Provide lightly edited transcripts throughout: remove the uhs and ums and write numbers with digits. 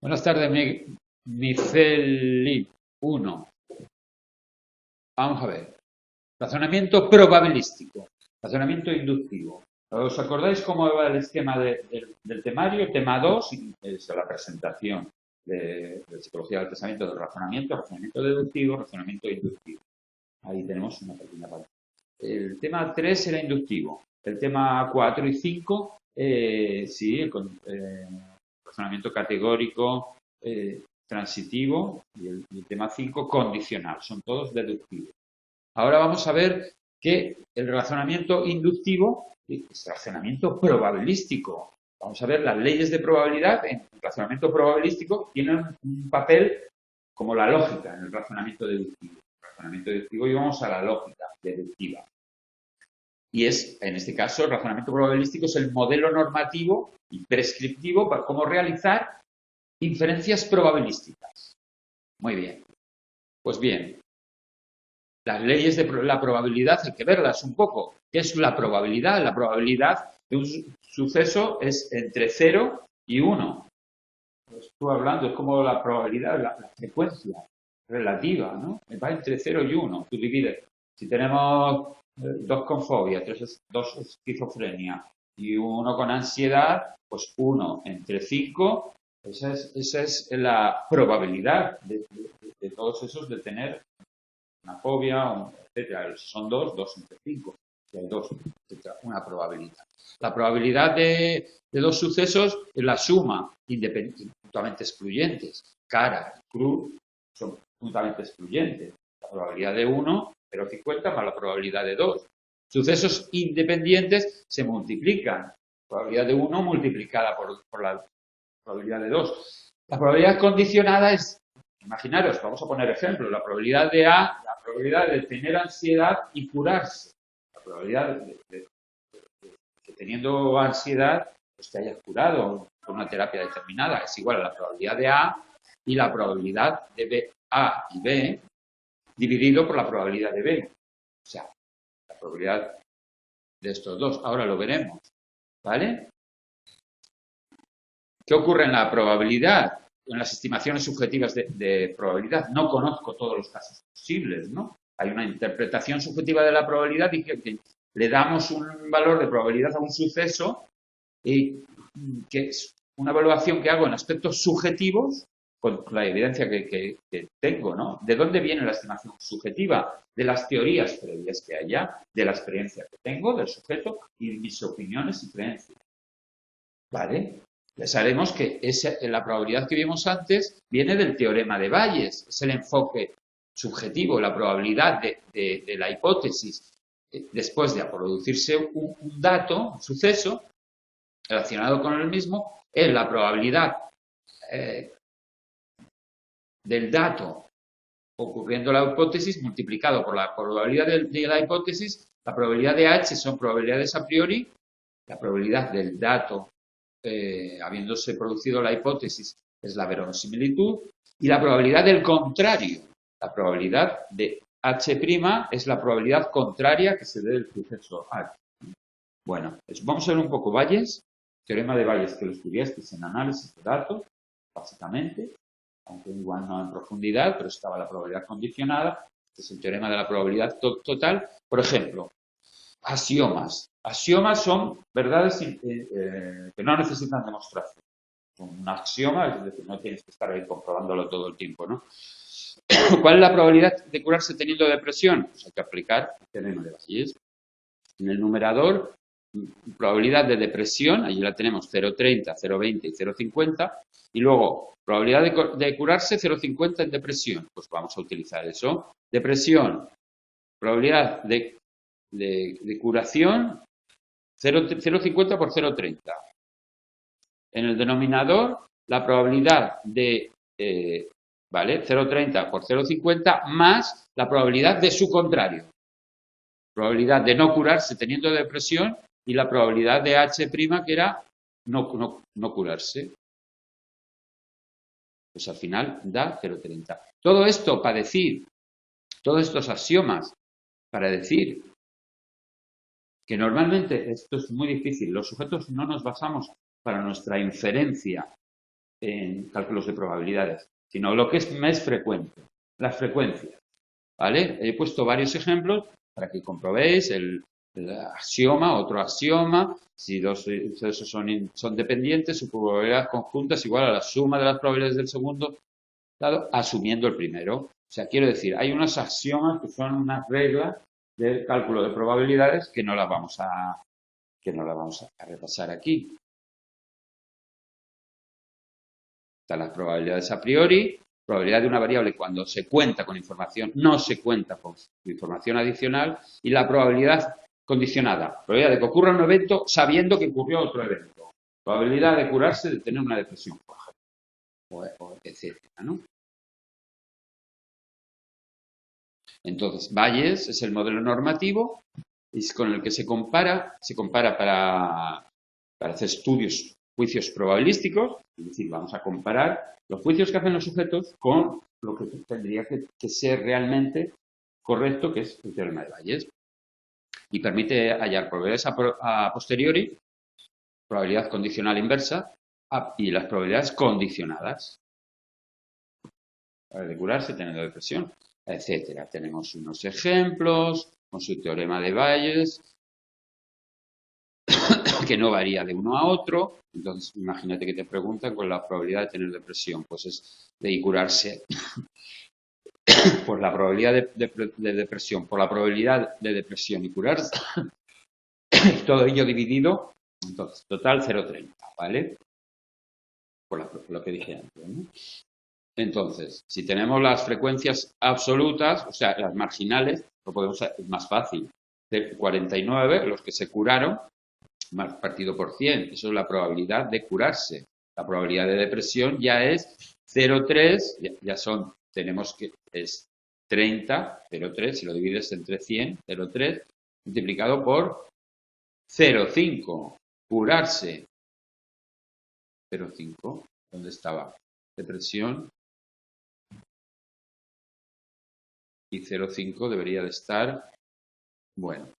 Buenas tardes, Miceli 1. Vamos a ver. Razonamiento probabilístico. Razonamiento inductivo. ¿Os acordáis cómo va el esquema del temario? Tema 2 es la presentación de psicología del pensamiento, del razonamiento deductivo, razonamiento inductivo. Ahí tenemos una pequeña parte. El tema 3 era inductivo. El tema 4 y 5, sí, razonamiento categórico, transitivo, y el tema 5 condicional. Son todos deductivos. Ahora vamos a ver que el razonamiento inductivo es razonamiento probabilístico. Vamos a ver las leyes de probabilidad en el razonamiento probabilístico tienen un papel como la lógica en el razonamiento deductivo. En el razonamiento deductivo íbamos a la lógica deductiva. Y es, en este caso, el razonamiento probabilístico es el modelo normativo y prescriptivo para cómo realizar inferencias probabilísticas. Muy bien. Pues bien, las leyes de la probabilidad hay que verlas un poco. ¿Qué es la probabilidad? La probabilidad de un suceso es entre 0 y 1. Estoy hablando, es como la probabilidad, la frecuencia relativa, ¿no? Va entre 0 y 1. Tú divides. Si tenemos dos con fobia, dos esquizofrenia y uno con ansiedad, pues 1 entre 5, esa es la probabilidad de todos esos de tener una fobia, etcétera. Si son dos entre 5. Si hay dos, etcétera, una probabilidad. La probabilidad de dos sucesos es la suma mutuamente excluyentes. Cara y cruz son mutuamente excluyentes. La probabilidad de 1, 0,50 más la probabilidad de 2. Sucesos independientes se multiplican. La probabilidad de 1 multiplicada por la probabilidad de 2. La probabilidad condicionada es, imaginaros, vamos a poner ejemplo, la probabilidad de A, la probabilidad de tener ansiedad y curarse. La probabilidad de que teniendo ansiedad pues te hayas curado con una terapia determinada es igual a la probabilidad de A y la probabilidad de B, A y B dividido por la probabilidad de B. O sea, la probabilidad de estos dos. Ahora lo veremos. ¿Vale? ¿Qué ocurre en la probabilidad? En las estimaciones subjetivas de probabilidad. No conozco todos los casos posibles, ¿no? Hay una interpretación subjetiva de la probabilidad y que le damos un valor de probabilidad a un suceso y que es una evaluación que hago en aspectos subjetivos con la evidencia que tengo, ¿no? ¿De dónde viene la estimación subjetiva? De las teorías previas que haya, de la experiencia que tengo del sujeto y mis opiniones y creencias. ¿Vale? Ya sabemos que la probabilidad que vimos antes viene del teorema de Bayes, es el enfoque subjetivo, la probabilidad de la hipótesis después de producirse un dato, un suceso relacionado con el mismo, es la probabilidad eh, del dato ocurriendo la hipótesis multiplicado por la probabilidad de la hipótesis. La probabilidad de H son probabilidades a priori, la probabilidad del dato habiéndose producido la hipótesis es la verosimilitud, y la probabilidad del contrario, la probabilidad de H' es la probabilidad contraria que se dé del suceso H. Bueno, pues vamos a ver un poco Bayes, teorema de Bayes que lo estudiasteis en análisis de datos, básicamente, aunque igual no en profundidad, pero estaba la probabilidad condicionada, que es el teorema de la probabilidad total. Por ejemplo, axiomas. Axiomas son verdades que no necesitan demostración. Un axioma, es decir, no tienes que estar ahí comprobándolo todo el tiempo, ¿no? ¿Cuál es la probabilidad de curarse teniendo depresión? Pues hay que aplicar el teorema de Bayes. En el numerador, probabilidad de depresión, allí la tenemos 0,30, 0,20 y 0,50. Y luego, probabilidad de curarse 0,50 en depresión. Pues vamos a utilizar eso. Depresión, probabilidad de curación 0,50 por 0,30. En el denominador, la probabilidad de, ¿vale? 0,30 por 0,50 más la probabilidad de su contrario. Probabilidad de no curarse teniendo depresión y la probabilidad de H' que era no curarse. Pues al final da 0,30. Todo esto para decir, todos estos axiomas para decir que normalmente esto es muy difícil. Los sujetos no nos basamos para nuestra inferencia en cálculos de probabilidades, sino lo que es más frecuente, las frecuencias. ¿Vale? He puesto varios ejemplos para que comprobéis el axioma, otro axioma, si dos sucesos son dependientes, su probabilidad conjunta es igual a la suma de las probabilidades del segundo dado, asumiendo el primero. O sea, quiero decir, hay unos axiomas que son unas reglas del cálculo de probabilidades que no las vamos a repasar aquí. Están las probabilidades a priori, probabilidad de una variable cuando se cuenta con información, no se cuenta con información adicional, y la probabilidad condicionada, probabilidad de que ocurra un evento sabiendo que ocurrió otro evento, probabilidad de curarse de tener una depresión, por ejemplo, etcétera, ¿no? Entonces, Bayes es el modelo normativo es con el que se compara para hacer estudios, juicios probabilísticos, es decir, vamos a comparar los juicios que hacen los sujetos con lo que tendría que ser realmente correcto, que es el teorema de Bayes. Y permite hallar probabilidades a posteriori, probabilidad condicional inversa y las probabilidades condicionadas. De curarse, teniendo depresión, etcétera. Tenemos unos ejemplos con su teorema de Bayes, que no varía de uno a otro. Entonces, imagínate que te preguntan con la probabilidad de tener depresión, pues es de curarse por la probabilidad de depresión, por la probabilidad de depresión y curarse, todo ello dividido, entonces, total 0,30, ¿vale? Por lo que dije antes, ¿no? Entonces, si tenemos las frecuencias absolutas, o sea, las marginales, lo podemos hacer, es más fácil. 49, los que se curaron, partido por 100, eso es la probabilidad de curarse. La probabilidad de depresión ya es 0,3, tenemos que, es 30, 0,3, si lo divides entre 100, 0,3, multiplicado por 0,5, curarse. 0,5, ¿dónde estaba? Depresión. Y 0,5 debería de estar, bueno,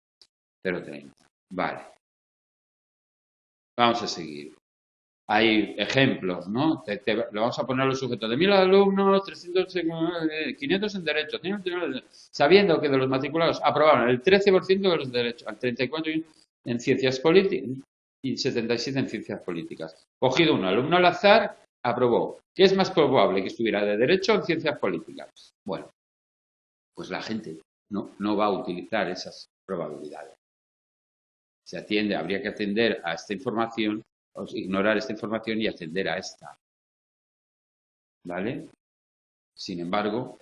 0,30. Vale. Vamos a seguir. Hay ejemplos, ¿no? Le vamos a poner los sujetos de 1000 alumnos, 300, 500 en Derecho, sabiendo que de los matriculados aprobaron el 13% de los derechos, al 34% en Ciencias Políticas y 77% en Ciencias Políticas. Cogido un alumno al azar, aprobó. ¿Qué es más probable, que estuviera de Derecho o en Ciencias Políticas? Bueno, pues la gente no va a utilizar esas probabilidades. Habría que atender a esta información, ignorar esta información y atender a esta. ¿Vale? Sin embargo,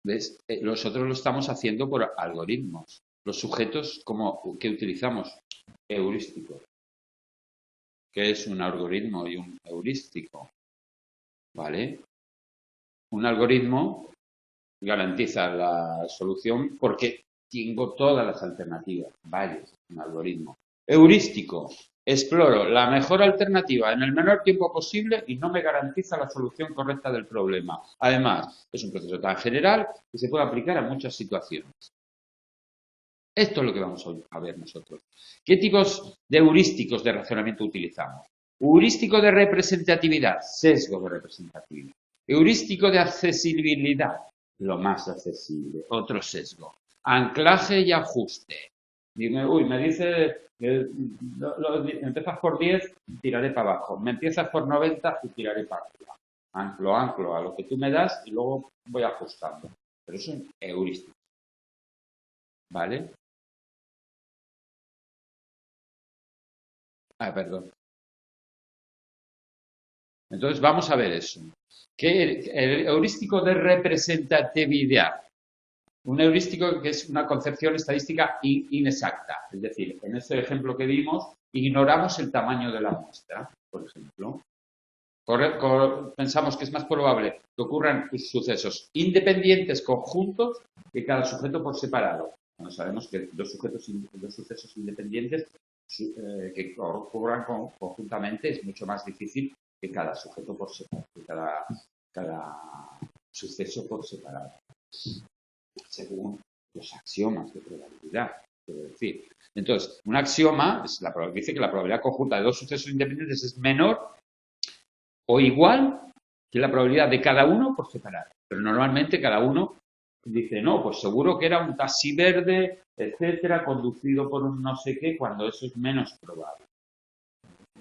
¿ves? Nosotros lo estamos haciendo por algoritmos. Los sujetos que utilizamos, heurísticos. ¿Qué es un algoritmo y un heurístico? ¿Vale? Un algoritmo garantiza la solución porque tengo todas las alternativas. Vale, es un algoritmo. Heurístico. Exploro la mejor alternativa en el menor tiempo posible y no me garantiza la solución correcta del problema. Además, es un proceso tan general que se puede aplicar a muchas situaciones. Esto es lo que vamos a ver nosotros. ¿Qué tipos de heurísticos de razonamiento utilizamos? Heurístico de representatividad, sesgo de representatividad. Heurístico de accesibilidad, lo más accesible, otro sesgo. Anclaje y ajuste. Me dice, empiezas por 10, tiraré para abajo. Me empiezas por 90 y tiraré para arriba. Anclo a lo que tú me das y luego voy ajustando. Pero es un heurístico. ¿Vale? Perdón. Entonces vamos a ver eso. El heurístico de representatividad. Un heurístico que es una concepción estadística inexacta. Es decir, en este ejemplo que vimos, ignoramos el tamaño de la muestra, por ejemplo. Pensamos que es más probable que ocurran sucesos independientes conjuntos que cada sujeto por separado. Bueno, sabemos que dos sucesos independientes que ocurran conjuntamente es mucho más difícil que cada sujeto por separado, que cada suceso por separado, según los axiomas de probabilidad, quiero decir. Entonces, un axioma dice que la probabilidad conjunta de dos sucesos independientes es menor o igual que la probabilidad de cada uno por separado. Pero normalmente cada uno dice, no, pues seguro que era un taxi verde, etcétera, conducido por un no sé qué, cuando eso es menos probable.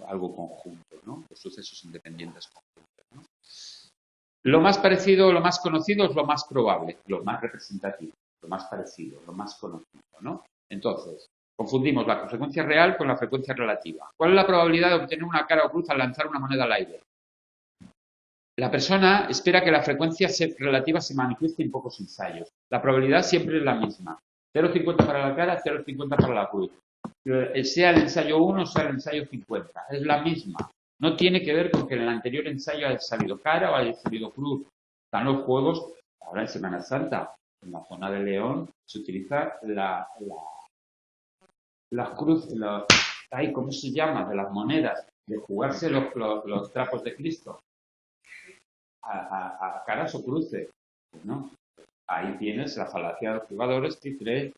Algo conjunto, ¿no? Los sucesos independientes conjuntos, ¿no? Lo más parecido, lo más conocido es lo más probable, lo más representativo, lo más parecido, lo más conocido, ¿no? Entonces, confundimos la frecuencia real con la frecuencia relativa. ¿Cuál es la probabilidad de obtener una cara o cruz al lanzar una moneda al aire? La persona espera que la frecuencia relativa se manifieste en pocos ensayos. La probabilidad siempre es la misma. 0,50 para la cara, 0,50 para la cruz. Sea el ensayo 1 o sea el ensayo 50. Es la misma. No tiene que ver con que en el anterior ensayo haya salido cara o haya salido cruz. Están los juegos, ahora en Semana Santa, en la zona de León, se utiliza las cruces, ¿cómo se llama? De las monedas, de jugarse los trapos de Cristo. A caras o cruces, ¿no? Ahí tienes la falacia de los jugadores que cree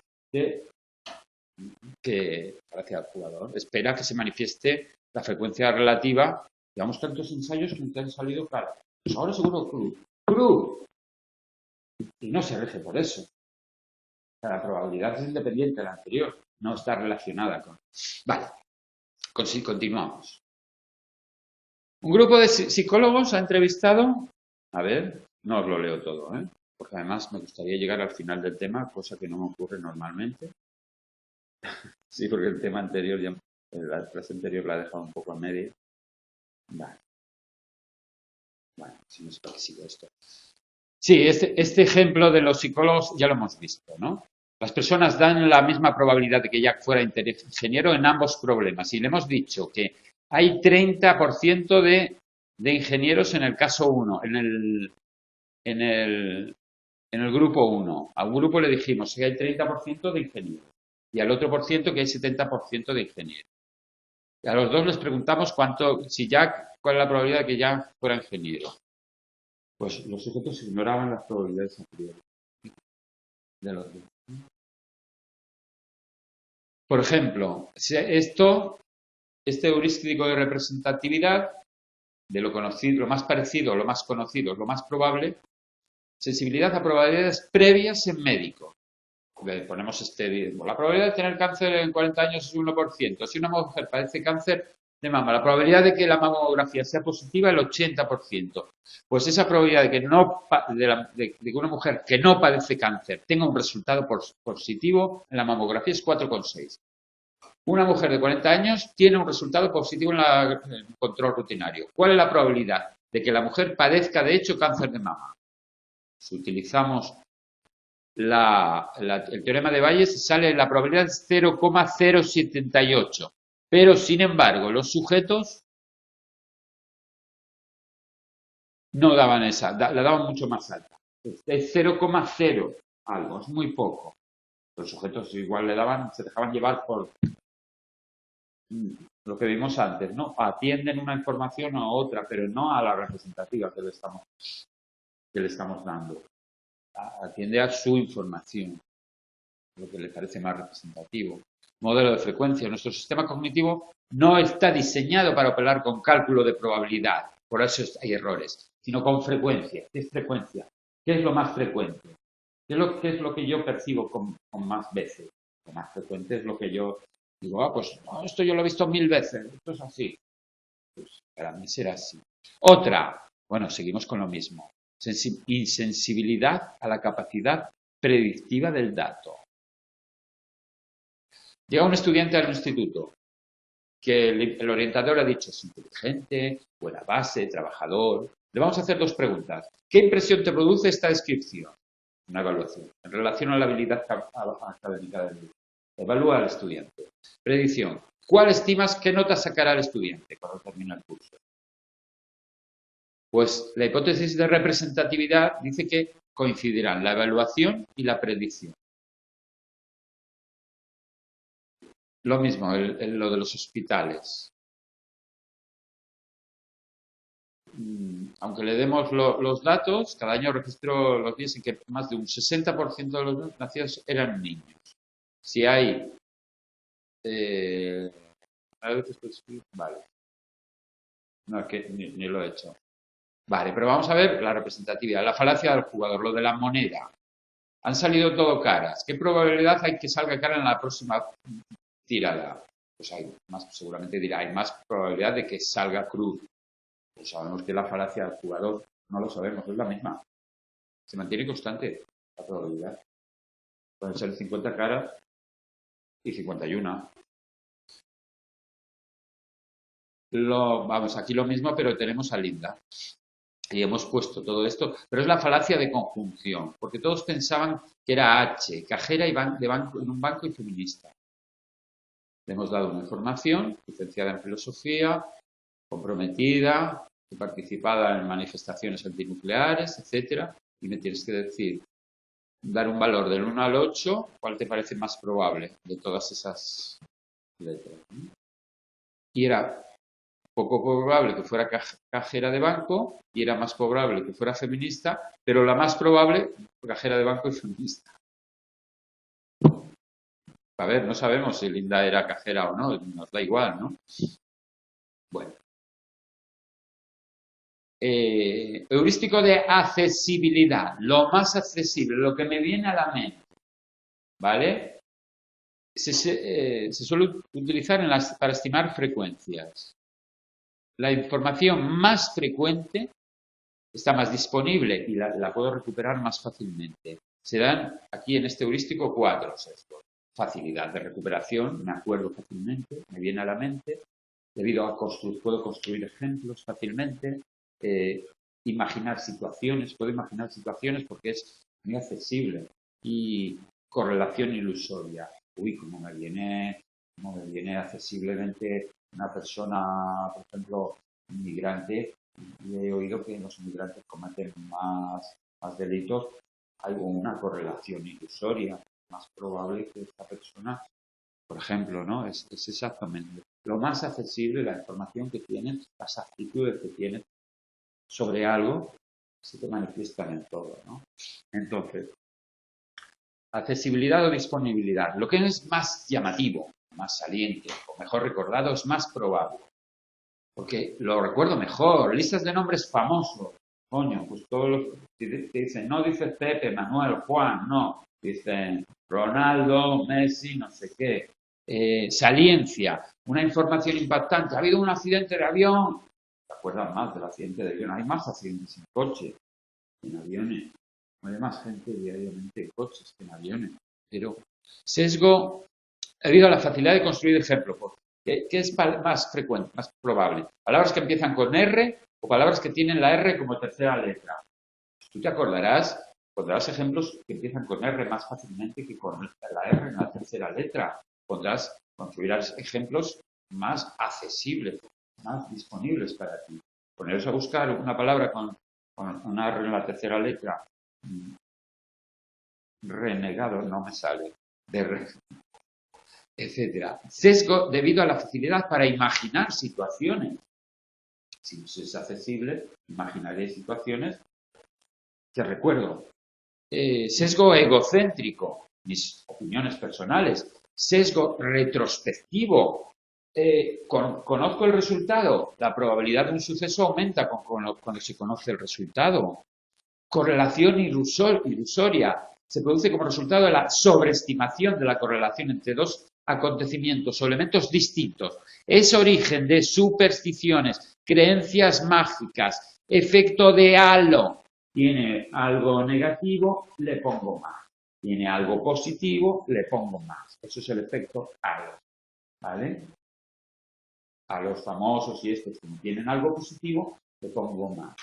que falacia del jugador espera que se manifieste la frecuencia relativa. Llevamos tantos ensayos que te han salido caras. Pues ahora seguro cruz. Y no se rige por eso. O sea, la probabilidad es independiente de la anterior, no está relacionada con... Vale, continuamos. Un grupo de psicólogos ha entrevistado... A ver, no os lo leo todo, porque además me gustaría llegar al final del tema, cosa que no me ocurre normalmente. Sí, porque el tema anterior, la clase anterior la he dejado un poco a medio. Vale. Bueno, si no sé para qué sigo esto. Sí, este ejemplo de los psicólogos ya lo hemos visto, ¿no? Las personas dan la misma probabilidad de que Jack fuera ingeniero en ambos problemas. Y le hemos dicho que hay 30% de ingenieros en el caso 1, en el grupo 1. A un grupo le dijimos que hay 30% de ingenieros y al otro por ciento que hay 70% de ingenieros. Y a los dos les preguntamos cuál es la probabilidad de que Jack fuera ingeniero. Pues los sujetos ignoraban las probabilidades anteriores de los dos. Por ejemplo, este heurístico de representatividad de lo conocido, lo más parecido, lo más conocido, lo más probable, sensibilidad a probabilidades previas en médico. Le ponemos la probabilidad de tener cáncer en 40 años es 1%. Si una mujer padece cáncer de mama, la probabilidad de que la mamografía sea positiva es el 80%. Pues esa probabilidad de que una mujer que no padece cáncer tenga un resultado positivo en la mamografía es 4,6. Una mujer de 40 años tiene un resultado positivo en el control rutinario. ¿Cuál es la probabilidad de que la mujer padezca de hecho cáncer de mama? Si utilizamos el teorema de Bayes, sale la probabilidad 0,078. Pero, sin embargo, los sujetos no daban esa, la daban mucho más alta. Es 0,0 algo, es muy poco. Los sujetos igual se dejaban llevar por lo que vimos antes, ¿no? Atienden una información a otra, pero no a la representativa que le estamos dando. Atiende a su información, lo que le parece más representativo. Modelo de frecuencia. Nuestro sistema cognitivo no está diseñado para operar con cálculo de probabilidad, por eso hay errores, sino con frecuencia. ¿Qué es frecuencia? ¿Qué es lo más frecuente? ¿Qué es lo que yo percibo con más veces? Lo más frecuente es lo que yo digo, pues esto yo lo he visto 1000 veces, esto es así. Pues para mí será así. Otra, bueno, seguimos con lo mismo. Insensibilidad a la capacidad predictiva del dato. Llega un estudiante al instituto que el orientador ha dicho es inteligente, buena base, trabajador. Le vamos a hacer dos preguntas. ¿Qué impresión te produce esta descripción? Una evaluación en relación a la habilidad académica del grupo. Evalúa al estudiante. Predicción. ¿Cuál estimas qué nota sacará el estudiante cuando termine el curso? Pues la hipótesis de representatividad dice que coincidirán la evaluación y la predicción. Lo mismo, lo de los hospitales. Aunque le demos los datos, cada año registro los días en que más de un 60% de los nacidos eran niños. Si hay... vale. No, es que ni lo he hecho. Vale, pero vamos a ver la representatividad. La falacia del jugador, lo de la moneda. Han salido todo caras. ¿Qué probabilidad hay que salga cara en la próxima tirada? Pues seguramente dirá, hay más probabilidad de que salga cruz. Pues sabemos que la falacia del jugador no lo sabemos, es la misma. Se mantiene constante la probabilidad. Pueden ser 50 caras y 51. Vamos, aquí lo mismo, pero tenemos a Linda. Y hemos puesto todo esto, pero es la falacia de conjunción, porque todos pensaban que era H, cajera de banco, en un banco y feminista. Le hemos dado una información, licenciada en filosofía, comprometida, participada en manifestaciones antinucleares, etcétera, y me tienes que decir, dar un valor del 1 al 8, ¿cuál te parece más probable de todas esas letras? Y era poco probable que fuera cajera de banco y era más probable que fuera feminista, pero la más probable, cajera de banco y feminista. A ver, no sabemos si Linda era cajera o no, nos da igual, ¿no? Bueno. Heurístico de accesibilidad, lo más accesible, lo que me viene a la mente, ¿vale? Se suele utilizar para estimar frecuencias. La información más frecuente está más disponible y la puedo recuperar más fácilmente. Se dan aquí en este heurístico 4 sesgos. Facilidad de recuperación, me acuerdo fácilmente, me viene a la mente. Debido a puedo construir ejemplos fácilmente. Imaginar situaciones, puedo imaginar situaciones porque es muy accesible. Y correlación ilusoria. Uy, como me viene accesiblemente una persona, por ejemplo, inmigrante, y he oído que los inmigrantes cometen más delitos. Hay una correlación ilusoria. Más probable que esta persona, por ejemplo, ¿no? Es exactamente lo más accesible, la información que tienes, las actitudes que tienes sobre algo, se te manifiestan en todo, ¿no? Entonces, accesibilidad o disponibilidad. Lo que es más llamativo, más saliente o mejor recordado es más probable. Porque lo recuerdo mejor. Listas de nombres famosos. Coño, pues todos los que dicen, no dice Pepe, Manuel, Juan, no. Dicen Ronaldo, Messi, no sé qué. Saliencia, una información impactante. Ha habido un accidente de avión. ¿Te acuerdas más del accidente de avión? Hay más accidentes en coche, en aviones. Hay más gente diariamente en coches que en aviones. Pero sesgo, debido a la facilidad de construir ejemplos. ¿Qué es más frecuente, más probable? ¿Palabras que empiezan con R o palabras que tienen la R como tercera letra? Tú te acordarás, pondrás ejemplos que empiezan con R más fácilmente que con la R en la tercera letra. Construirás ejemplos más accesibles, más disponibles para ti. Poneros a buscar una palabra con una R en la tercera letra. Renegado no me sale. Etcétera. Sesgo debido a la facilidad para imaginar situaciones. Si no es accesible, imaginaré situaciones que recuerdo. Sesgo egocéntrico, mis opiniones personales. Sesgo retrospectivo. ¿Conozco el resultado? La probabilidad de un suceso aumenta cuando se conoce el resultado. Correlación ilusoria. Se produce como resultado de la sobreestimación de la correlación entre dos acontecimientos o elementos distintos. Es origen de supersticiones, creencias mágicas, efecto de halo. Tiene algo negativo, le pongo más. Tiene algo positivo, le pongo más. Eso es el efecto halo. ¿Vale? A los famosos y estos que no tienen algo positivo, le pongo más.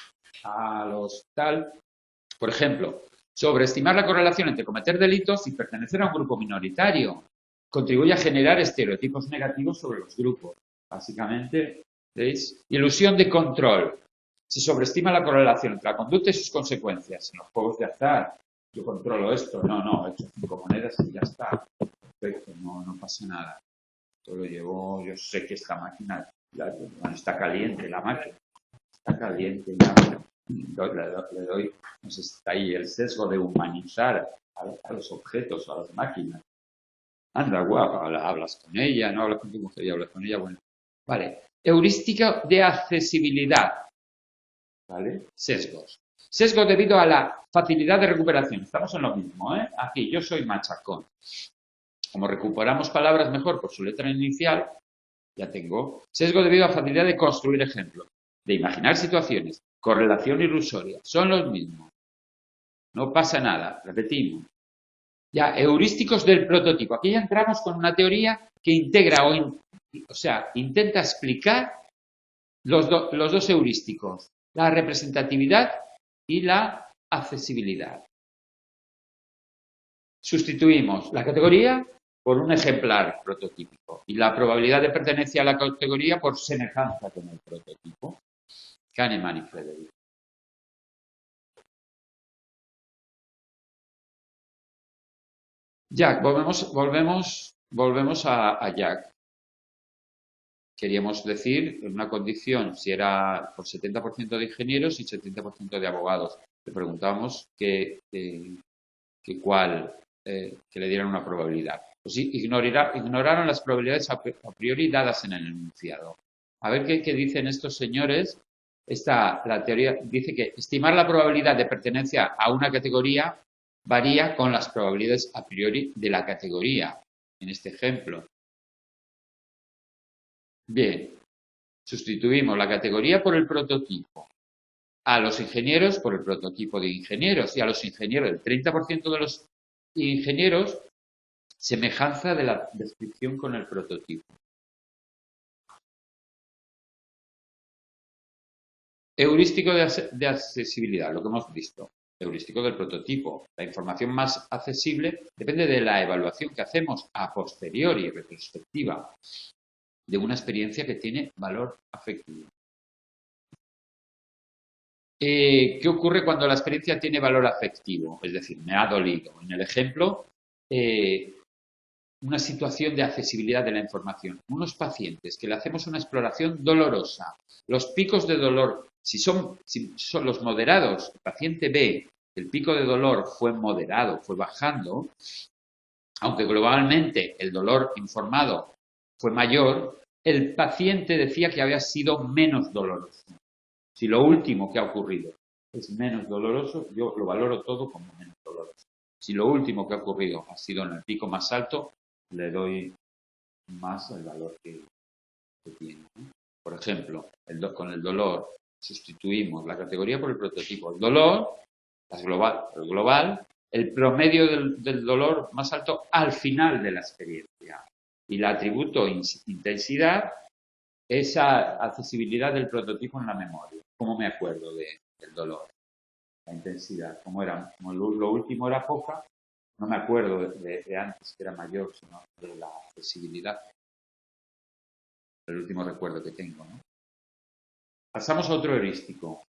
A los tal, por ejemplo, sobreestimar la correlación entre cometer delitos y pertenecer a un grupo minoritario contribuye a generar estereotipos negativos sobre los grupos. Básicamente, ¿veis? Ilusión de control. Se sobreestima la correlación entre la conducta y sus consecuencias. En los juegos de azar, yo controlo esto, no, he hecho 5 monedas y ya está. Perfecto, no pasa nada. Esto lo llevo, yo sé que esta máquina, está caliente la máquina, está caliente ya. Le doy, pues está ahí el sesgo de humanizar a los objetos, a las máquinas. Anda, guapa, hablas con ella, no hablas con tu mujer y hablas con ella, bueno, Vale. Heurística de accesibilidad. ¿Vale? Sesgos. Sesgo debido a la facilidad de recuperación. Estamos en lo mismo, ¿eh? Aquí, yo soy machacón. Como recuperamos palabras mejor por su letra inicial, ya tengo. Sesgo debido a facilidad de construir ejemplos, de imaginar situaciones. Correlación ilusoria. Son los mismos. No pasa nada. Repetimos. Ya, heurísticos del prototipo. Aquí ya entramos con una teoría que integra o sea, intenta explicar los dos heurísticos, la representatividad y la accesibilidad. Sustituimos la categoría por un ejemplar prototípico y la probabilidad de pertenencia a la categoría por semejanza con el prototipo. Kahneman y Frederick. Jack, volvemos a Jack. Queríamos decir una condición si era por 70% de ingenieros y 70% de abogados. Le preguntábamos que le dieran una probabilidad. Pues sí, ignoraron las probabilidades a priori dadas en el enunciado. A ver qué dicen estos señores. La teoría dice que estimar la probabilidad de pertenencia a una categoría varía con las probabilidades a priori de la categoría, en este ejemplo. Bien, sustituimos la categoría por el prototipo. A los ingenieros por el prototipo de ingenieros y a los ingenieros, el 30% de los ingenieros, semejanza de la descripción con el prototipo. Heurístico de accesibilidad, lo que hemos visto. Heurístico del prototipo. La información más accesible depende de la evaluación que hacemos a posteriori, retrospectiva, de una experiencia que tiene valor afectivo. ¿Qué ocurre cuando la experiencia tiene valor afectivo? Es decir, me ha dolido. En el ejemplo, una situación de accesibilidad de la información. Unos pacientes que le hacemos una exploración dolorosa. Los picos de dolor, si son los moderados, el paciente ve que el pico de dolor fue moderado, fue bajando, aunque globalmente el dolor informado fue mayor, el paciente decía que había sido menos doloroso. Si lo último que ha ocurrido es menos doloroso, yo lo valoro todo como menos doloroso. Si lo último que ha ocurrido ha sido en el pico más alto, le doy más el valor que tiene, ¿no? Por ejemplo, con el dolor sustituimos la categoría por el prototipo. El dolor, el global, el promedio del dolor más alto al final de la experiencia. Y el atributo intensidad, esa accesibilidad del prototipo en la memoria. ¿Cómo me acuerdo del dolor? La intensidad. Como lo último era poca, no me acuerdo de antes que era mayor, sino de la accesibilidad. El último recuerdo que tengo, ¿no? Pasamos a otro heurístico.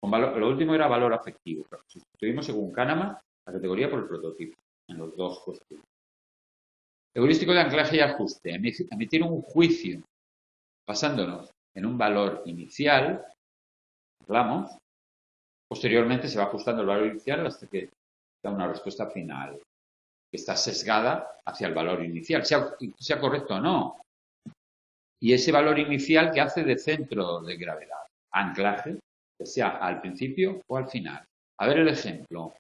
Lo último era valor afectivo. Sustituimos según Kahneman la categoría por el prototipo en los dos cuestiones. Heurístico de anclaje y ajuste. Emitir un juicio basándonos en un valor inicial, hablamos, posteriormente se va ajustando el valor inicial hasta que da una respuesta final, que está sesgada hacia el valor inicial, sea correcto o no. Y ese valor inicial que hace de centro de gravedad, anclaje, que sea al principio o al final. A ver el ejemplo.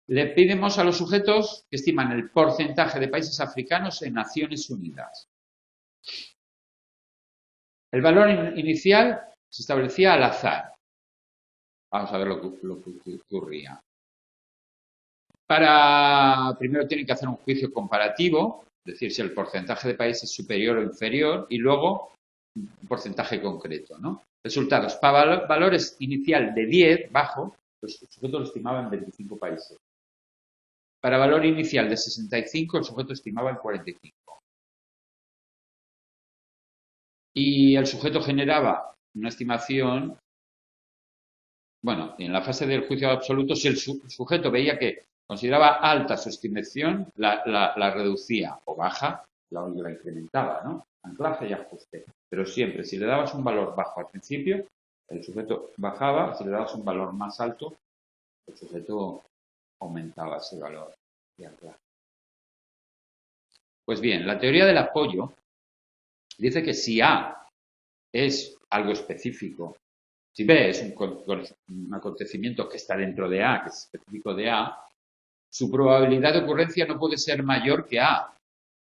Le pedimos a los sujetos que estiman el porcentaje de países africanos en Naciones Unidas. El valor inicial se establecía al azar. Vamos a ver lo que ocurría. Primero tienen que hacer un juicio comparativo, es decir, si el porcentaje de países es superior o inferior, y luego un porcentaje concreto, ¿no? Resultados. Para valores inicial de 10, bajo, los sujetos lo estimaban en 25 países. Para valor inicial de 65, el sujeto estimaba en 45. Y el sujeto generaba una estimación, bueno, en la fase del juicio absoluto, si el sujeto veía que consideraba alta su estimación, la reducía, o baja, la incrementaba, ¿no? Anclaje y ajuste. Pero siempre, si le dabas un valor bajo al principio, el sujeto bajaba, si le dabas un valor más alto, el sujeto aumentaba ese valor de anclaje. Pues bien, la teoría del apoyo Dice que si A es algo específico, si B es un acontecimiento que está dentro de A, que es específico de A, su probabilidad de ocurrencia no puede ser mayor que A.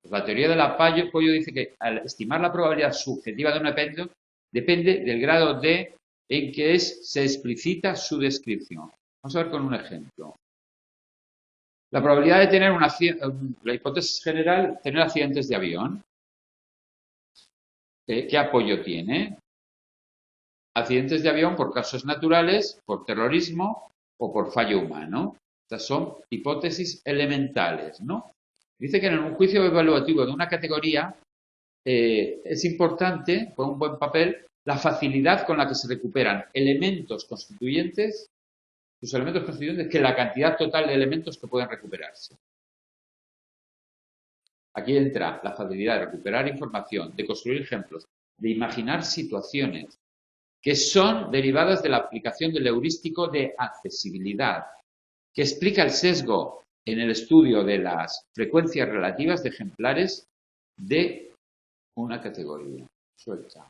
Pues la teoría del apoyo dice que al estimar la probabilidad subjetiva de un evento depende del grado en que se explicita su descripción. Vamos a ver con un ejemplo. La probabilidad de tener la hipótesis general, tener accidentes de avión. ¿Qué apoyo tiene? Accidentes de avión por causas naturales, por terrorismo o por fallo humano. Estas son hipótesis elementales, ¿no? Dice que en un juicio evaluativo de una categoría es importante, por un buen papel, la facilidad con la que se recuperan elementos constituyentes, sus elementos constituyentes, que la cantidad total de elementos que pueden recuperarse. Aquí entra la facilidad de recuperar información, de construir ejemplos, de imaginar situaciones que son derivadas de la aplicación del heurístico de accesibilidad, que explica el sesgo en el estudio de las frecuencias relativas de ejemplares de una categoría. Suelta.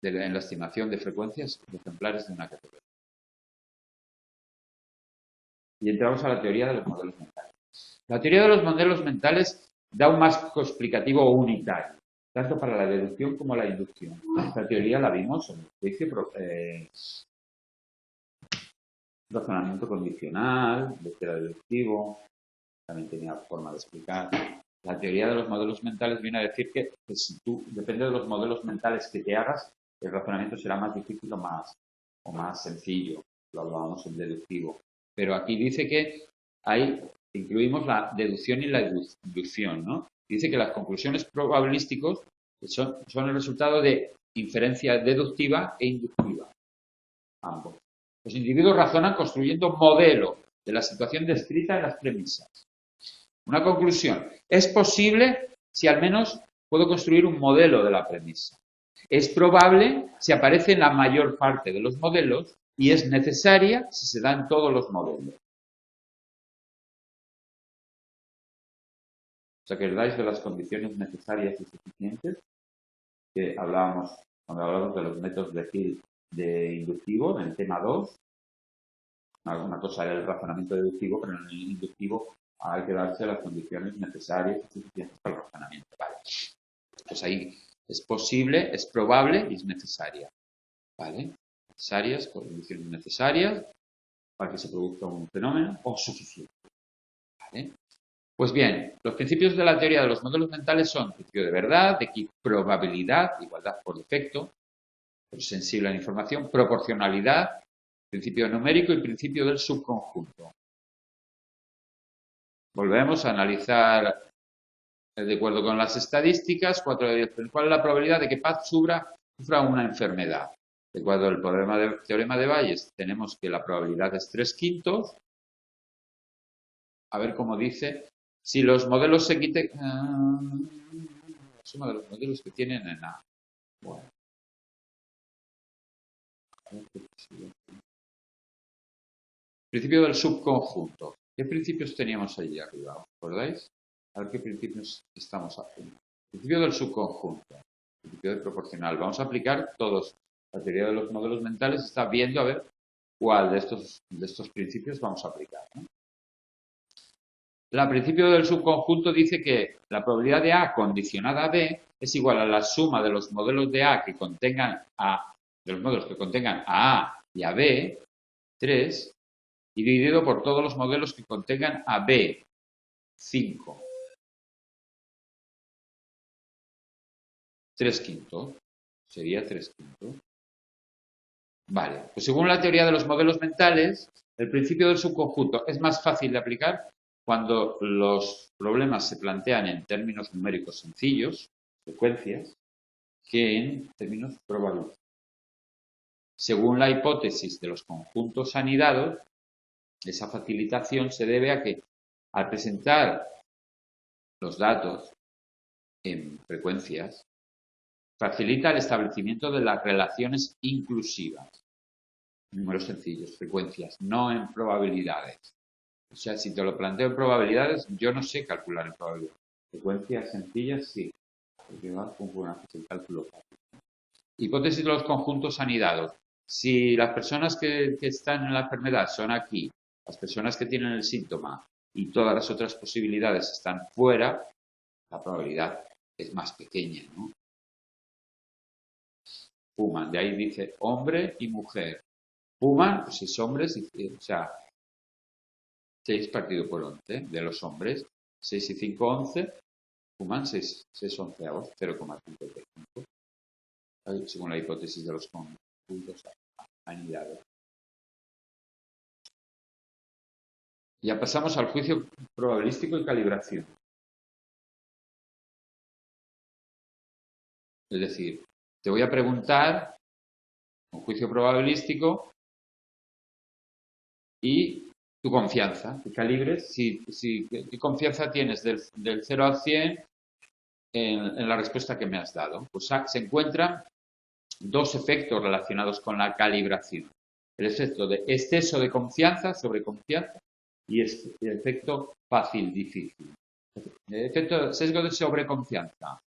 En la estimación de frecuencias de ejemplares de una categoría. Y entramos a la teoría de los modelos mentales. La teoría de los modelos mentales da un marco explicativo unitario, tanto para la deducción como la inducción. Esta teoría la vimos en el juicio razonamiento condicional, búsqueda deductivo, también tenía forma de explicar. La teoría de los modelos mentales viene a decir que si tú, depende de los modelos mentales que te hagas, el razonamiento será más difícil o más sencillo. Lo hablábamos en deductivo. Pero aquí dice que incluimos la deducción y la inducción, ¿no? Dice que las conclusiones probabilísticas son el resultado de inferencia deductiva e inductiva. Ambos. Los individuos razonan construyendo un modelo de la situación descrita en las premisas. Una conclusión. Es posible si al menos puedo construir un modelo de la premisa. Es probable si aparece en la mayor parte de los modelos y es necesaria si se dan todos los modelos. ¿Os acordáis de las condiciones necesarias y suficientes que hablábamos cuando hablábamos de los métodos de Hill de inductivo en el tema 2? Una cosa era el razonamiento deductivo, pero en el inductivo hay que darse las condiciones necesarias y suficientes para el razonamiento. ¿Vale? Pues ahí es posible, es probable y es necesaria. ¿Vale? Necesarias, condiciones necesarias para que se produzca un fenómeno o suficiente. ¿Vale? Pues bien, los principios de la teoría de los modelos mentales son principio de verdad, de probabilidad, igualdad por defecto, sensible a la información, proporcionalidad, principio numérico y principio del subconjunto. Volvemos a analizar de acuerdo con las estadísticas, 4 de 10. ¿Cuál es la probabilidad de que Paz sufra una enfermedad? De acuerdo al teorema de Bayes, tenemos que la probabilidad es 3/5. A ver cómo dice. Si los modelos se quiten... la suma de los modelos que tienen en A. Bueno. Principio del subconjunto. ¿Qué principios teníamos allí arriba? ¿Os acordáis? A ver qué principios estamos haciendo. Principio del subconjunto. Principio de proporcional. Vamos a aplicar todos. La teoría de los modelos mentales está viendo a ver cuál de estos principios vamos a aplicar, ¿no? El principio del subconjunto dice que la probabilidad de A condicionada a B es igual a la suma de los modelos de A que contengan de los modelos que contengan a A y a B, 3, y dividido por todos los modelos que contengan a B, 5. 3/5 sería 3/5. Vale, pues según la teoría de los modelos mentales, el principio del subconjunto es más fácil de aplicar cuando los problemas se plantean en términos numéricos sencillos, frecuencias, que en términos probabilísticos. Según la hipótesis de los conjuntos anidados, esa facilitación se debe a que al presentar los datos en frecuencias, facilita el establecimiento de las relaciones inclusivas. Números sencillos, frecuencias, no en probabilidades. O sea, si te lo planteo en probabilidades, yo no sé calcular en probabilidades. Frecuencias sencillas, sí. Porque va con una el cálculo fácil. Hipótesis de los conjuntos anidados. Si las personas que están en la enfermedad son aquí, las personas que tienen el síntoma y todas las otras posibilidades están fuera, la probabilidad es más pequeña, ¿no? Fuman, de ahí dice hombre y mujer. Fuman, pues 6 hombres, o sea, 6 partido por 11 de los hombres, 6 y 5, 11, fuman 6 onceavos, 0,55, según la hipótesis de los conjuntos anidados. Ya pasamos al juicio probabilístico y calibración. Es decir, te voy a preguntar un juicio probabilístico y tu confianza, que calibres, qué confianza tienes del 0 al 100 en la respuesta que me has dado. Pues se encuentran dos efectos relacionados con la calibración. El efecto de exceso de confianza, sobreconfianza, y el efecto fácil-difícil. El efecto de sesgo de sobreconfianza.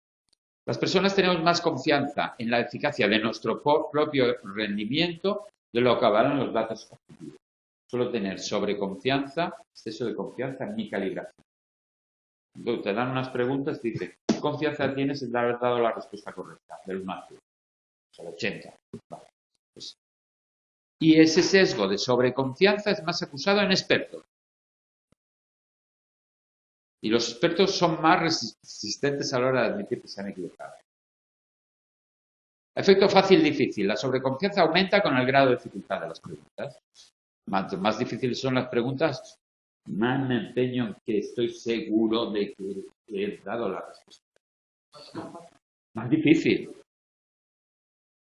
Las personas tenemos más confianza en la eficacia de nuestro propio rendimiento de lo que avalan los datos objetivos. Suelo tener sobreconfianza, exceso de confianza en mi calibración. Entonces te dan unas preguntas y dicen, ¿qué confianza tienes en haber dado la respuesta correcta? Del 1 al 100. El 80. Vale. Pues, y ese sesgo de sobreconfianza es más acusado en expertos. Y los expertos son más resistentes a la hora de admitir que se han equivocado. Efecto fácil-difícil. La sobreconfianza aumenta con el grado de dificultad de las preguntas. Más difíciles son las preguntas, más me empeño en que estoy seguro de que he dado la respuesta. Más difícil.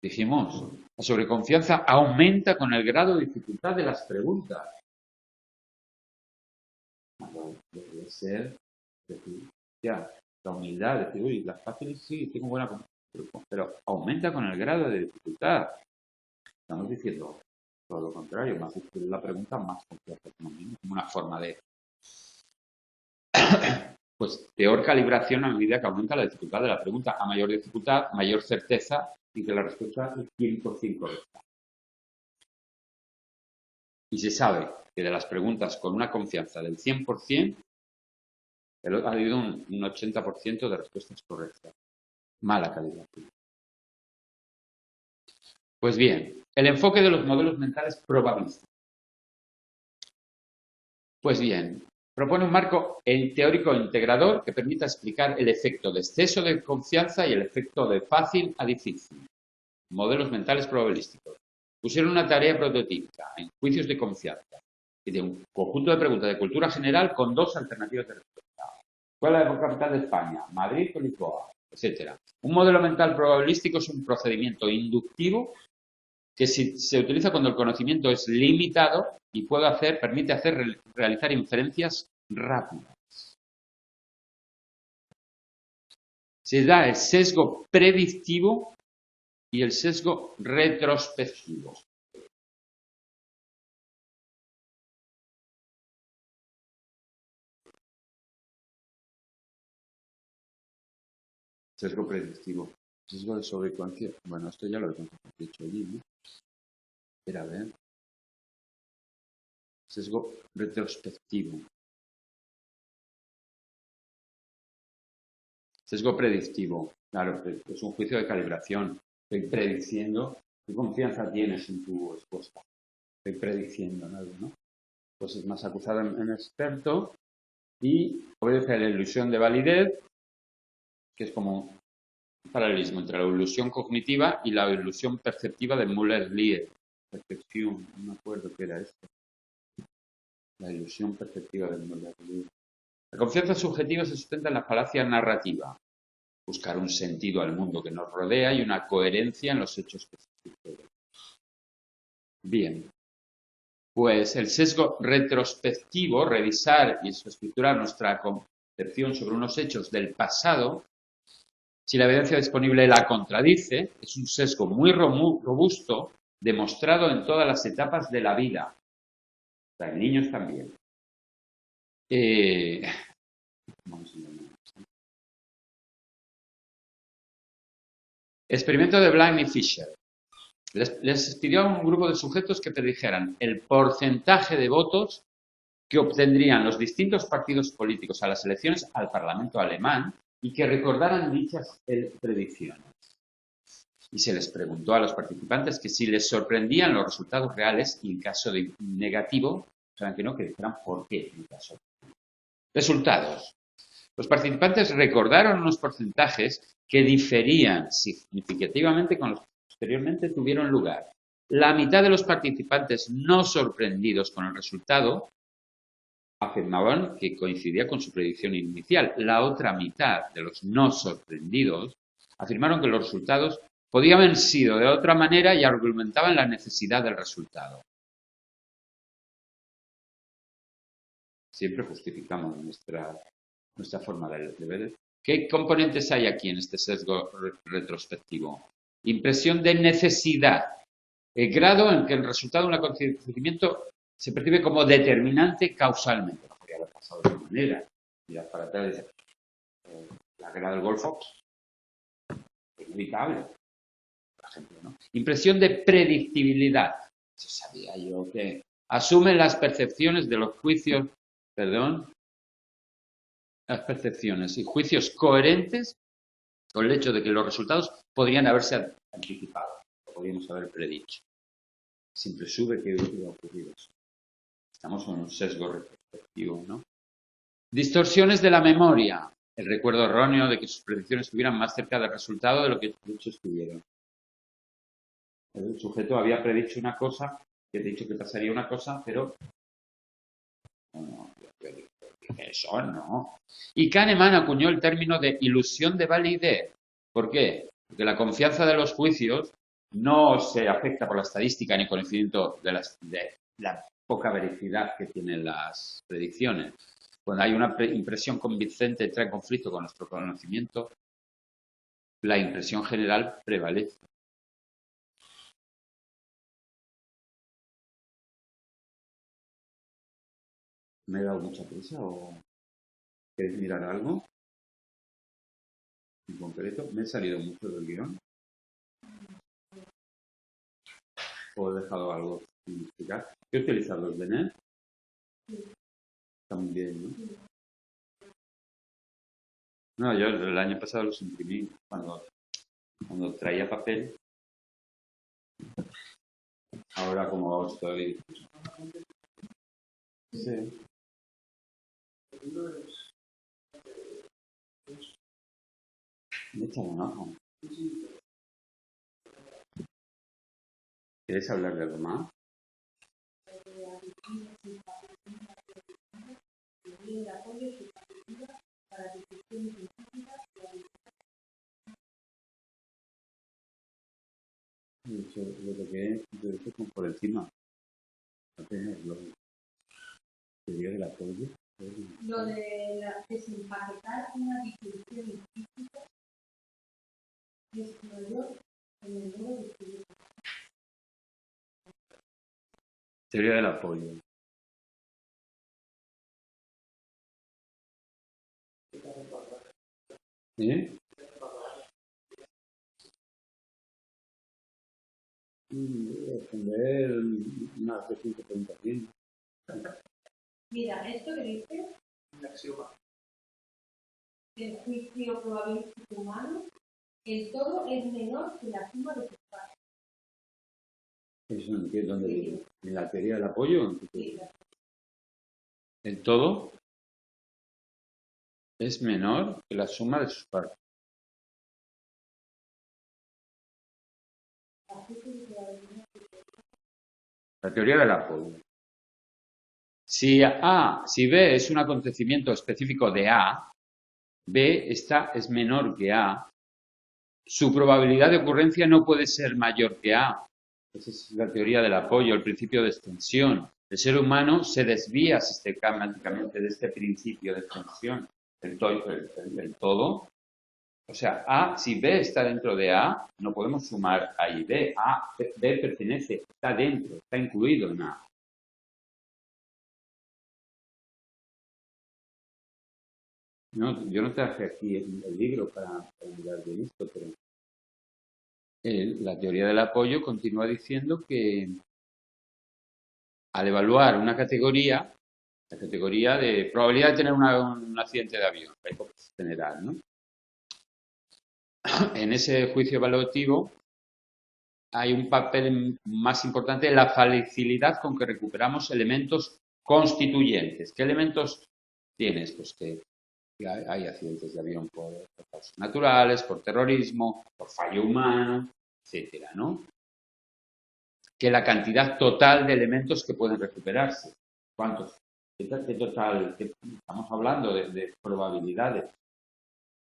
Dijimos, la sobreconfianza aumenta con el grado de dificultad de las preguntas. Debe ser, decir, ya, la humildad, decir, uy, las fáciles sí, tengo buena confianza, pero aumenta con el grado de dificultad. Estamos diciendo todo lo contrario, más difícil la pregunta, más confianza, como una forma de pues peor calibración a medida que aumenta la dificultad de la pregunta. A mayor dificultad, mayor certeza y que la respuesta es 100% correcta. Y se sabe que de las preguntas con una confianza del 100%, ha habido un 80% de respuestas correctas. Mala calibración. Pues bien, el enfoque de los modelos mentales probabilísticos. Pues bien, propone un marco teórico integrador que permita explicar el efecto de exceso de confianza y el efecto de fácil a difícil. Modelos mentales probabilísticos. Pusieron una tarea prototípica en juicios de confianza y de un conjunto de preguntas de cultura general con dos alternativas de respuesta. ¿Cuál es la capital de España? Madrid o Lisboa, etcétera. Un modelo mental probabilístico es un procedimiento inductivo que se utiliza cuando el conocimiento es limitado y permite realizar inferencias rápidas. Se da el sesgo predictivo y el sesgo retrospectivo. Sesgo predictivo. Sesgo de sobreconfianza. Bueno, esto ya lo he dicho allí, ¿no? Espera, a ver. Sesgo retrospectivo. Sesgo predictivo. Claro, es un juicio de calibración. Estoy prediciendo qué confianza tienes en tu respuesta. Estoy prediciendo algo, ¿no? Pues es más acusado en experto y obedece a la ilusión de validez, que es como un paralelismo entre la ilusión cognitiva y la ilusión perceptiva de Müller-Lyer. Percepción, no me acuerdo qué era esto. La ilusión perceptiva de Müller-Lyer. La confianza subjetiva se sustenta en la falacia narrativa. Buscar un sentido al mundo que nos rodea y una coherencia en los hechos que se suceden. Bien, pues el sesgo retrospectivo, revisar y estructurar nuestra concepción sobre unos hechos del pasado, si la evidencia disponible la contradice, es un sesgo muy robusto, demostrado en todas las etapas de la vida, o sea, en niños también. Vamos a ver. Experimento de Blaine y Fisher. Les pidió a un grupo de sujetos que predijeran el porcentaje de votos que obtendrían los distintos partidos políticos a las elecciones al Parlamento alemán y que recordaran dichas predicciones. Y se les preguntó a los participantes que si les sorprendían los resultados reales y en caso de negativo, saben que no, que dijeran por qué en caso. Resultados. Los participantes recordaron unos porcentajes que diferían significativamente con los que posteriormente tuvieron lugar. La mitad de los participantes no sorprendidos con el resultado afirmaban que coincidía con su predicción inicial. La otra mitad de los no sorprendidos afirmaron que los resultados podían haber sido de otra manera y argumentaban la necesidad del resultado. Siempre justificamos nuestra forma de ver. ¿Qué componentes hay aquí en este sesgo retrospectivo? Impresión de necesidad. El grado en que el resultado de un acontecimiento se percibe como determinante causalmente. No podría haber pasado de esa manera. Mirad para atrás y dice, la guerra del Golfo es inevitable, por ejemplo, ¿no? Impresión de predictibilidad. Yo sabía yo que asumen las percepciones de los juicios, las percepciones y juicios coherentes con el hecho de que los resultados podrían haberse anticipado, o podríamos haber predicho. Siempre sube que iba a ocurrir eso. Estamos con un sesgo retrospectivo, ¿no? Distorsiones de la memoria. El recuerdo erróneo de que sus predicciones estuvieran más cerca del resultado de lo que de hecho estuvieron. El sujeto había predicho una cosa, que ha dicho que pasaría una cosa, pero eso no. Y Kahneman acuñó el término de ilusión de validez. ¿Por qué? Porque la confianza de los juicios no se afecta por la estadística ni conocimiento de la poca veracidad que tienen las predicciones. Cuando hay una impresión convincente entra en conflicto con nuestro conocimiento, la impresión general prevalece. ¿Me he dado mucha prisa o queréis mirar algo en concreto? ¿Me he salido mucho del guión? ¿O he dejado algo sin explicar? ¿Qué utilizas los de NET? Está muy bien, ¿no? No, yo el año pasado los imprimí cuando traía papel. Ahora como estoy... Sí. Me echa un ojo. ¿Quieres hablar de algo más? Lo toqué por encima. Apenas lo teoría del apoyo. Lo de desempaquetar una distinción implícita es mayor en el modo de escribir. Teoría del apoyo. ¿Eh? Defender más de 130.000. Mira, esto que dice el juicio probabilístico humano, el todo es menor que la suma de sus partes. Eso no entiendo dónde dice. ¿En la teoría del apoyo? Sí, el todo es menor que la suma de sus partes. La teoría del apoyo. Si B es un acontecimiento específico de A, B es menor que A, su probabilidad de ocurrencia no puede ser mayor que A. Esa es la teoría del apoyo, el principio de extensión. El ser humano se desvía sistemáticamente de este principio de extensión. El todo. O sea, si B está dentro de A, no podemos sumar A y B. B pertenece, está dentro, está incluido en A. No, yo no traje aquí el libro para mirar bien esto, pero la teoría del apoyo continúa diciendo que al evaluar una categoría, la categoría de probabilidad de tener un accidente de avión, la hipótesis general, ¿no? En ese juicio evaluativo hay un papel más importante en la facilidad con que recuperamos elementos constituyentes. ¿Qué elementos tienes? Pues que hay accidentes de avión por causas naturales, por terrorismo, por fallo humano, etcétera, ¿no? Que la cantidad total de elementos que pueden recuperarse. ¿Cuántos? ¿Qué total? Estamos hablando de probabilidades.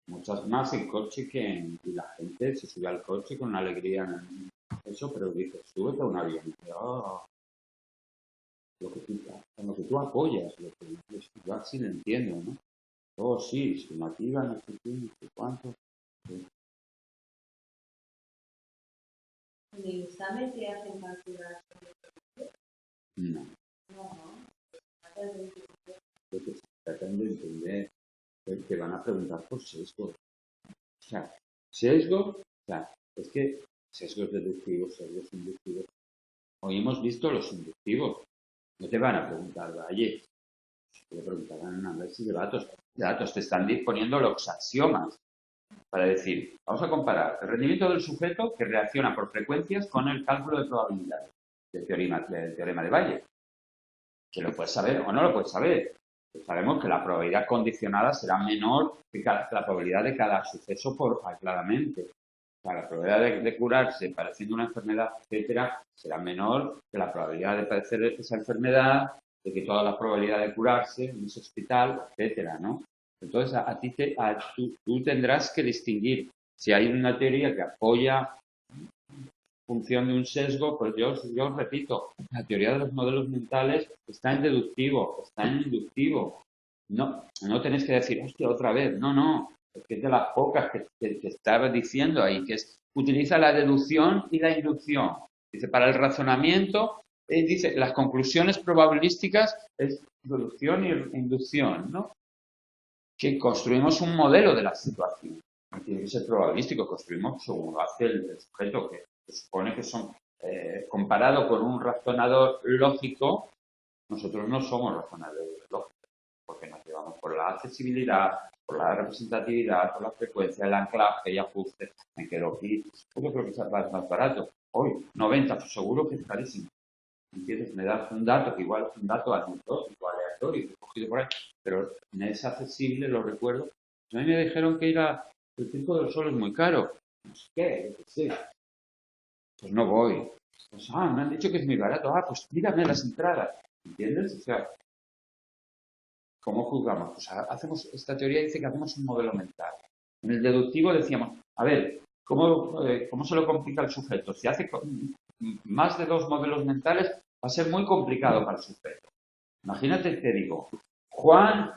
Muchas más en coche y la gente se sube al coche con una alegría en eso, pero dice, súbete a un avión. Y dice, oh, con lo que tú apoyas, yo así lo entiendo, ¿no? Oh, sí, estimativa, no sé qué, no sé cuánto. Sí. ¿En el examen te hacen calcular? No. Lo que se tratan de entender es que van a preguntar por sesgo. O sea, es que sesgos deductivos, sesgos inductivos. Hoy hemos visto los inductivos. No te van a preguntar, oye, te preguntarán un análisis de datos. Te están disponiendo los axiomas para decir, vamos a comparar el rendimiento del sujeto que reacciona por frecuencias con el cálculo de probabilidades del teorema de Bayes. Que lo puedes saber o no lo puedes saber. Pues sabemos que la probabilidad condicionada será menor que la probabilidad de cada suceso aisladamente. O sea, la probabilidad de curarse padeciendo una enfermedad, etcétera, será menor que la probabilidad de padecer esa enfermedad, de que toda la probabilidad de curarse en ese hospital, etcétera, ¿no? Entonces, tú tendrás que distinguir si hay una teoría que apoya función de un sesgo, pues yo os repito, la teoría de los modelos mentales está en deductivo, está en inductivo. No tenéis que decir, hostia, otra vez. No, es que es de las pocas que estaba diciendo ahí, que utiliza la deducción y la inducción. Dice, para el razonamiento, dice, las conclusiones probabilísticas es deducción e inducción, ¿no? Que construimos un modelo de la situación. No tiene que ser probabilístico, construimos según lo hace el sujeto, que se supone que son, comparado con un razonador lógico, nosotros no somos razonadores lógicos, porque nos llevamos por la accesibilidad, por la representatividad, por la frecuencia, el anclaje y ajuste, en que lo que yo creo que es más barato. Hoy, 90, pues seguro que es carísimo. ¿Entiendes? Me das un dato que igual es un dato anecdótico, aleatorio, que he cogido por ahí, pero me es accesible, lo recuerdo. A mí me dijeron que el Circo del Sol es muy caro. No sé qué, sí. Pues no voy. Pues, me han dicho que es muy barato. Pues mírame las entradas. ¿Entiendes? O sea, ¿cómo juzgamos? Pues hacemos, esta teoría dice que hacemos un modelo mental. En el deductivo decíamos, a ver, ¿cómo se lo complica el sujeto? Si hace más de 2 modelos mentales, va a ser muy complicado para el sujeto. Imagínate que digo, Juan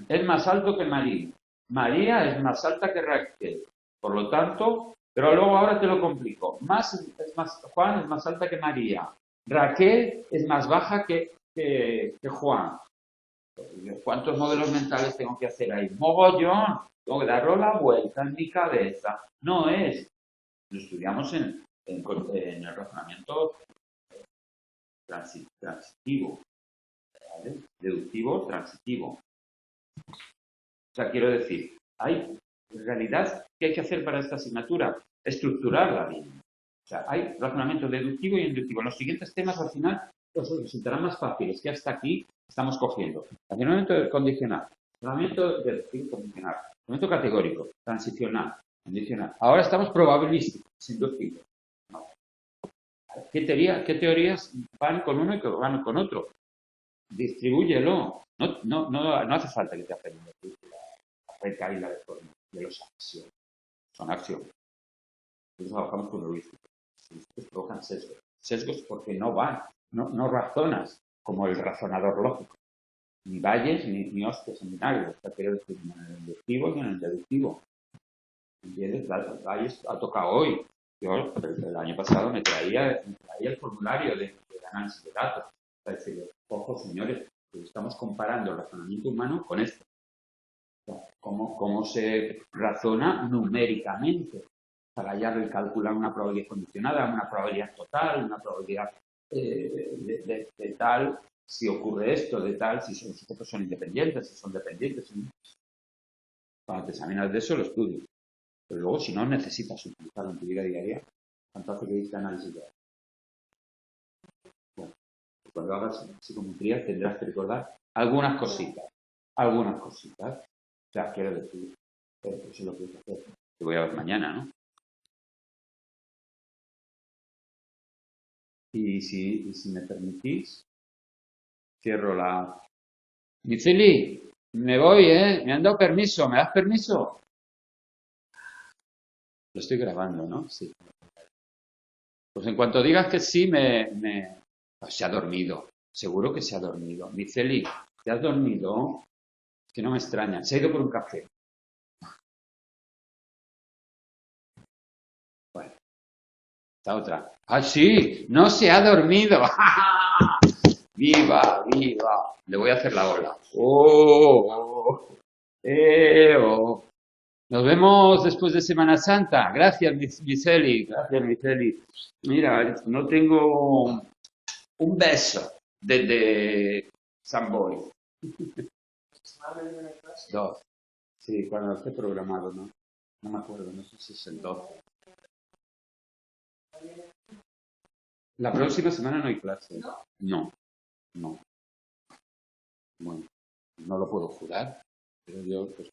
es más alto que María. María es más alta que Raquel. Por lo tanto, pero luego ahora te lo complico. Juan es más alta que María. Raquel es más baja que Juan. ¿Cuántos modelos mentales tengo que hacer ahí? ¡Mogollón! Tengo que darle la vuelta en mi cabeza. No es. Lo estudiamos en el razonamiento transitivo. ¿Vale? Deductivo, transitivo. O sea, quiero decir, en realidad, ¿qué hay que hacer para esta asignatura? Estructurarla bien. O sea, hay razonamiento deductivo y inductivo. En los siguientes temas, al final, os resultarán más fáciles, que hasta aquí estamos cogiendo. Razonamiento condicional, razonamiento deductivo condicional, razonamiento categórico, transicional, condicional. Ahora estamos probabilísticos, inductivo. No. ¿Qué teorías van con uno y que van con otro? Distribúyelo. No hace falta que te aprendas la recaída de los axiomas. Son axiomas. Nosotros trabajamos con heurísticos. Estos provocan sesgos. Sesgos porque no no razonas como el razonador lógico. Ni Bayes ni hostias en vinagre. O sea, quiero decir, ni en el inductivo ni en el deductivo. ¿Entiendes? Bayes ha tocado hoy. Yo el año pasado me traía el formulario de análisis de datos. Para decirle, ojo, señores, estamos comparando el razonamiento humano con esto. ¿Cómo se razona numéricamente? Para ya calcular una probabilidad condicionada, una probabilidad total, una probabilidad de tal, si ocurre esto, de tal, si los sujetos son independientes, si son dependientes. Cuando te examinas de eso, lo estudias. Pero luego, si no necesitas utilizarlo en tu vida diaria, tanto hace que diste análisis de datos. Bueno, cuando hagas psicometría tendrás que recordar algunas cositas. O sea, quiero decir, eso es lo que hay que hacer. Te voy a ver mañana, ¿no? Y si me permitís, cierro la... Miceli, me voy, ¿eh? Me han dado permiso. ¿Me das permiso? Lo estoy grabando, ¿no? Sí. Pues en cuanto digas que sí, pues se ha dormido. Seguro que se ha dormido. Miceli, ¿te has dormido? Que no me extraña. Se ha ido por un café. Bueno, esta otra. ¡Ah, sí! ¡No se ha dormido! ¡Viva, viva! Le voy a hacer la ola. ¡Oh! ¡Oh! Nos vemos después de Semana Santa. Gracias, Miceli. Gracias, Miceli. Mira, no tengo un beso desde San Boy. Dos. Sí, cuando esté programado, ¿no? No me acuerdo, no sé si es el 12. La próxima semana no hay clase. No, no. Bueno, no lo puedo jurar, pero yo pues